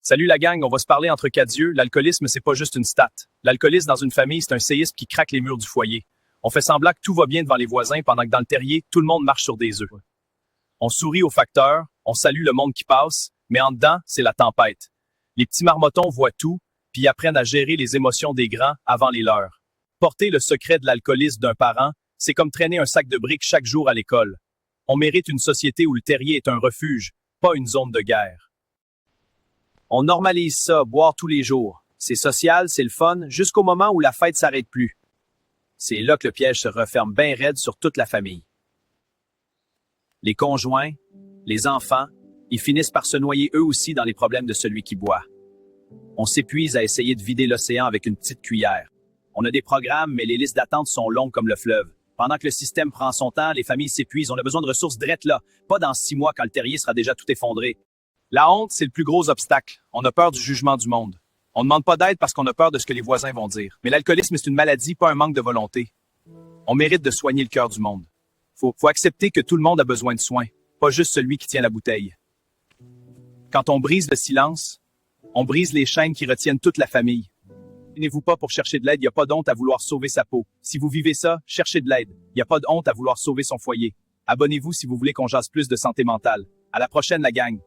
Salut la gang, on va se parler entre quatre yeux. L'alcoolisme, c'est pas juste une stat. L'alcoolisme dans une famille, c'est un séisme qui craque les murs du foyer. On fait semblant que tout va bien devant les voisins pendant que dans le terrier, tout le monde marche sur des œufs. On sourit aux facteurs, on salue le monde qui passe, mais en dedans, c'est la tempête. Les petits marmotons voient tout, puis apprennent à gérer les émotions des grands avant les leurs. Porter le secret de l'alcoolisme d'un parent, c'est comme traîner un sac de briques chaque jour à l'école. On mérite une société où le terrier est un refuge, pas une zone de guerre. On normalise ça, boire tous les jours. C'est social, c'est le fun, jusqu'au moment où la fête s'arrête plus. C'est là que le piège se referme bien raide sur toute la famille. Les conjoints, les enfants, ils finissent par se noyer eux aussi dans les problèmes de celui qui boit. On s'épuise à essayer de vider l'océan avec une petite cuillère. On a des programmes, mais les listes d'attente sont longues comme le fleuve. Pendant que le système prend son temps, les familles s'épuisent. On a besoin de ressources drettes là, pas dans 6 mois quand le terrier sera déjà tout effondré. La honte, c'est le plus gros obstacle. On a peur du jugement du monde. On ne demande pas d'aide parce qu'on a peur de ce que les voisins vont dire. Mais l'alcoolisme, c'est une maladie, pas un manque de volonté. On mérite de soigner le cœur du monde. Faut accepter que tout le monde a besoin de soins, pas juste celui qui tient la bouteille. Quand on brise le silence, on brise les chaînes qui retiennent toute la famille. Tenez-vous pas pour chercher de l'aide, il n'y a pas de honte à vouloir sauver sa peau. Si vous vivez ça, cherchez de l'aide. Il n'y a pas de honte à vouloir sauver son foyer. Abonnez-vous si vous voulez qu'on jase plus de santé mentale. À la prochaine, la gang.